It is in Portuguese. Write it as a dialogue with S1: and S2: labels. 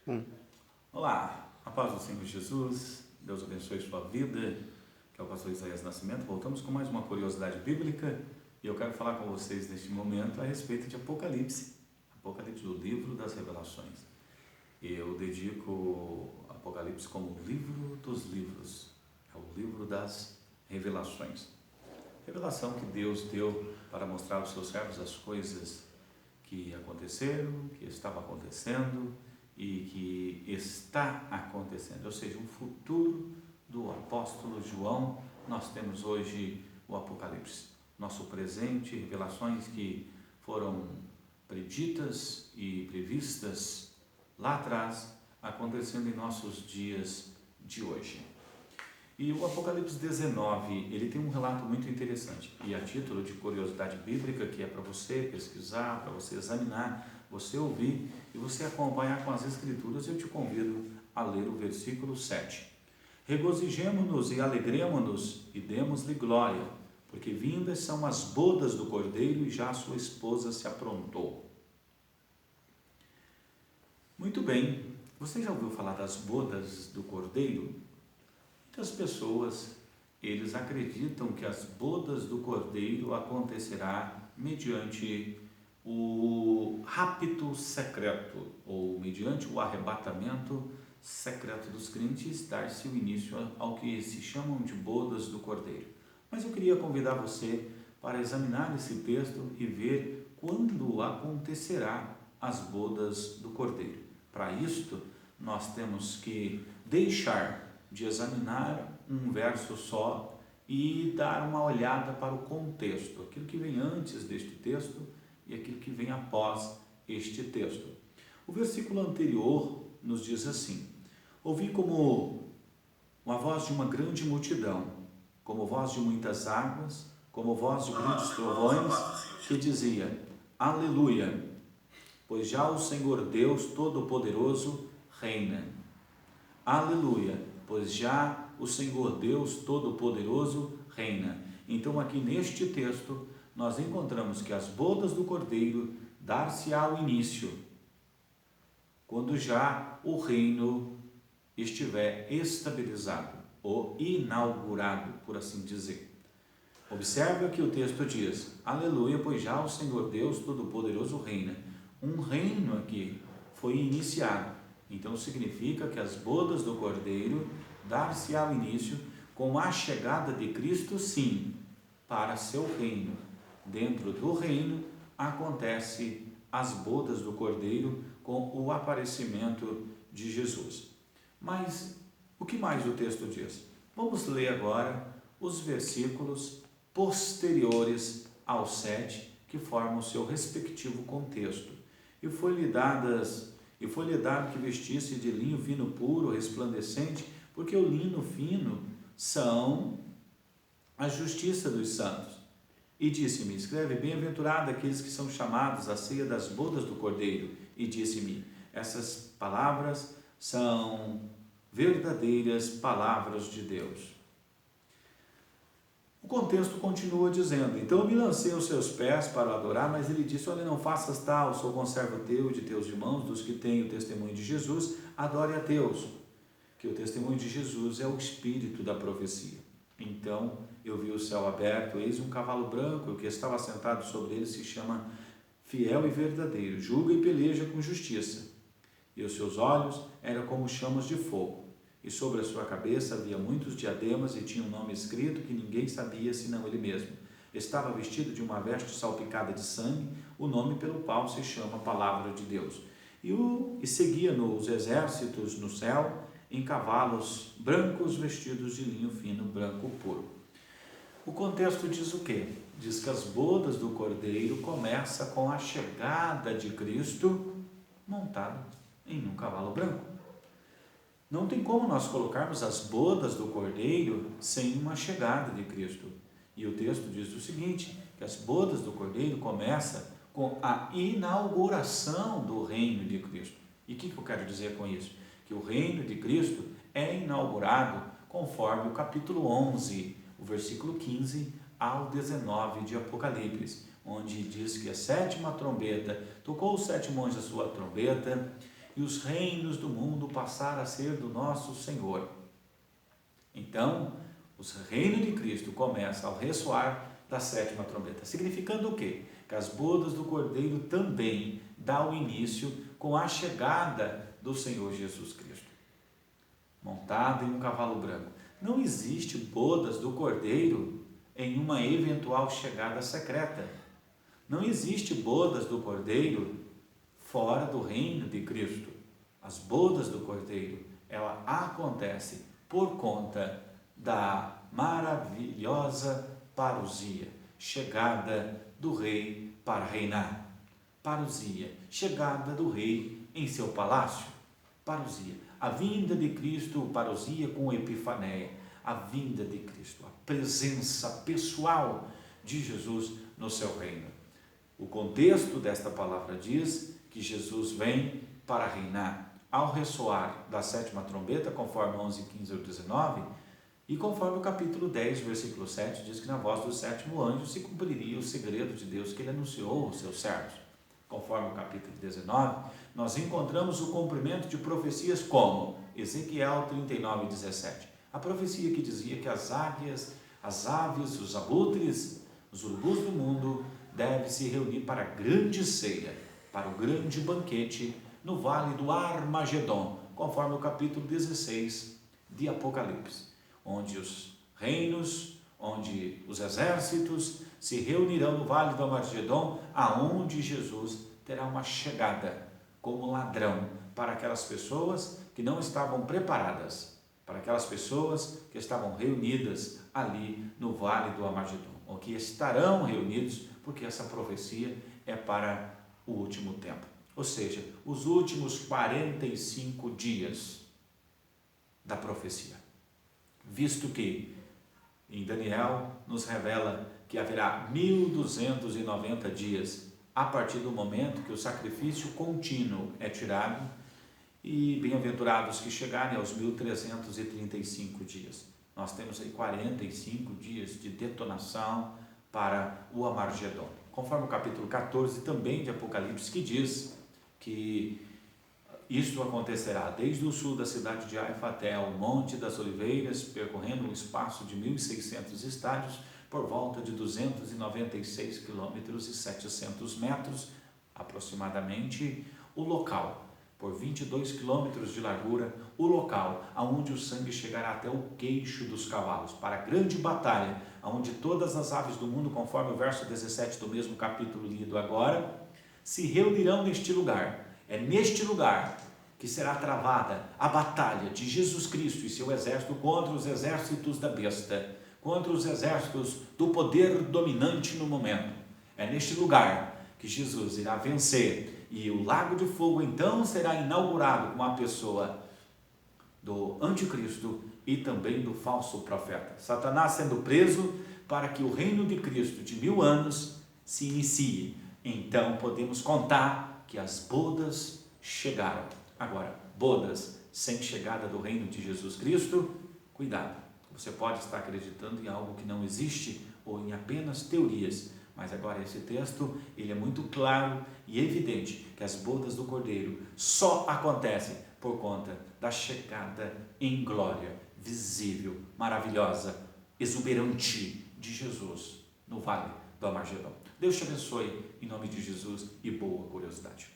S1: Hum.
S2: Olá, a paz do Senhor Jesus, Deus abençoe sua vida, que é o pastor Isaías Nascimento. Voltamos com mais uma curiosidade bíblica e eu quero falar com vocês neste momento a respeito de Apocalipse, o livro das revelações. Eu dedico Apocalipse como o livro dos livros, é o livro das revelações. Revelação que Deus deu para mostrar aos seus servos as coisas que aconteceram, que estavam acontecendo e que está acontecendo, ou seja, um futuro do apóstolo João. Nós temos hoje o Apocalipse, nosso presente, revelações que foram preditas e previstas lá atrás, acontecendo em nossos dias de hoje. E o Apocalipse 19, ele tem um relato muito interessante, e a título de curiosidade bíblica, que é para você pesquisar, para você examinar, você ouvir e você acompanhar com as Escrituras, eu te convido a ler o versículo 7. Regozijemo-nos e alegremo-nos e demos-lhe glória, porque vindas são as bodas do Cordeiro e já sua esposa se aprontou. Muito bem, você já ouviu falar das bodas do Cordeiro? Muitas pessoas, eles acreditam que as bodas do Cordeiro acontecerá mediante o rapto secreto, ou mediante o arrebatamento secreto dos crentes, dar-se o início ao que se chamam de bodas do Cordeiro. Mas eu queria convidar você para examinar esse texto e ver quando acontecerá as bodas do Cordeiro. Para isto, nós temos que deixar de examinar um verso só e dar uma olhada para o contexto, aquilo que vem antes deste texto e aquilo que vem após este texto. O versículo anterior nos diz assim: ouvi como a voz de uma grande multidão, como voz de muitas águas, como voz de grandes trovões, que dizia: Aleluia, pois já o Senhor Deus Todo-Poderoso reina. Aleluia, pois já o Senhor Deus Todo-Poderoso reina. Então aqui neste texto nós encontramos que as bodas do Cordeiro dar-se-á o início, quando já o reino estiver estabilizado ou inaugurado, por assim dizer. Observe o que o texto diz: Aleluia, pois já o Senhor Deus Todo-Poderoso reina. Um reino aqui foi iniciado. Então significa que as bodas do Cordeiro dar-se-á o início com a chegada de Cristo, sim, para seu reino. Dentro do reino acontece as bodas do Cordeiro com o aparecimento de Jesus. Mas o que mais o texto diz? Vamos ler agora os versículos posteriores ao 7, que formam o seu respectivo contexto. E foi-lhe dado que vestisse de linho fino puro, resplandecente, porque o linho fino são a justiça dos santos. E disse-me: escreve, bem-aventurado aqueles que são chamados à ceia das bodas do Cordeiro. E disse-me: essas palavras são verdadeiras palavras de Deus. O contexto continua dizendo: então eu me lancei aos seus pés para o adorar, mas ele disse: olha, não faças tal, sou conservo teu e de teus irmãos, dos que têm o testemunho de Jesus, adore a Deus. Que o testemunho de Jesus é o espírito da profecia. Então eu vi o céu aberto, eis um cavalo branco, e o que estava sentado sobre ele se chama Fiel e Verdadeiro, julga e peleja com justiça. E os seus olhos eram como chamas de fogo, e sobre a sua cabeça havia muitos diademas, e tinha um nome escrito que ninguém sabia senão ele mesmo. Estava vestido de uma veste salpicada de sangue, o nome pelo qual se chama Palavra de Deus. E seguia-no os exércitos no céu, em cavalos brancos vestidos de linho fino, branco puro. O contexto diz o quê? Diz que as bodas do Cordeiro começam com a chegada de Cristo montado em um cavalo branco. Não tem como nós colocarmos as bodas do Cordeiro sem uma chegada de Cristo. E o texto diz o seguinte, que as bodas do Cordeiro começam com a inauguração do reino de Cristo. E o que eu quero dizer com isso? Que o reino de Cristo é inaugurado conforme o capítulo 11, o versículo 15 ao 19 de Apocalipse, onde diz que a sétima trombeta, tocou o sétimo anjo a sua trombeta, e os reinos do mundo passaram a ser do nosso Senhor. Então, o reino de Cristo começa ao ressoar da sétima trombeta, significando o quê? Que as bodas do Cordeiro também dá o início com a chegada do Senhor Jesus Cristo, montado em um cavalo branco. Não existe bodas do Cordeiro em uma eventual chegada secreta. Não existe bodas do Cordeiro fora do reino de Cristo. As bodas do Cordeiro, ela acontece por conta da maravilhosa parousia, chegada do rei para reinar. Parousia, chegada do rei em seu palácio. Parousia, a vinda de Cristo, parousia com epifaneia, a vinda de Cristo, a presença pessoal de Jesus no seu reino. O contexto desta palavra diz que Jesus vem para reinar. Ao ressoar da sétima trombeta, conforme 11, 15 ou 19, e conforme o capítulo 10, versículo 7, diz que na voz do sétimo anjo se cumpriria o segredo de Deus que ele anunciou aos seus servos. Conforme o capítulo 19, nós encontramos o cumprimento de profecias como Ezequiel 39, 17. A profecia que dizia que as águias, as aves, os abutres, os urubus do mundo devem se reunir para a grande ceia, para o grande banquete no vale do Armagedon, conforme o capítulo 16 de Apocalipse, onde os reinos, onde os exércitos se reunirão no vale do Armagedon, aonde Jesus terá uma chegada como ladrão para aquelas pessoas que não estavam preparadas, para aquelas pessoas que estavam reunidas ali no vale do Armagedon, ou que estarão reunidos, porque essa profecia é para o último tempo. Ou seja, os últimos 45 dias da profecia. Visto que em Daniel nos revela que haverá 1290 dias a partir do momento que o sacrifício contínuo é tirado, e bem-aventurados que chegarem aos 1335 dias. Nós temos aí 45 dias de detonação para o Armagedon. Conforme o capítulo 14 também de Apocalipse, que diz que isto acontecerá desde o sul da cidade de Haifa até o Monte das Oliveiras, percorrendo um espaço de 1.600 estádios, por volta de 296 quilômetros e 700 metros, aproximadamente, o local, por 22 quilômetros de largura, o local aonde o sangue chegará até o queixo dos cavalos, para a grande batalha, aonde todas as aves do mundo, conforme o verso 17 do mesmo capítulo lido agora, se reunirão neste lugar. É neste lugar que será travada a batalha de Jesus Cristo e seu exército contra os exércitos da besta, contra os exércitos do poder dominante no momento. É neste lugar que Jesus irá vencer, e o lago de fogo então será inaugurado com a pessoa do anticristo e também do falso profeta. Satanás sendo preso para que o reino de Cristo de 1000 anos se inicie. Então podemos contar que as bodas chegaram. Agora, bodas sem chegada do reino de Jesus Cristo, cuidado. Você pode estar acreditando em algo que não existe ou em apenas teorias. Mas agora esse texto, ele é muito claro e evidente que as bodas do Cordeiro só acontecem por conta da chegada em glória, visível, maravilhosa, exuberante de Jesus no vale do Armagedon. Deus te abençoe em nome de Jesus e boa curiosidade.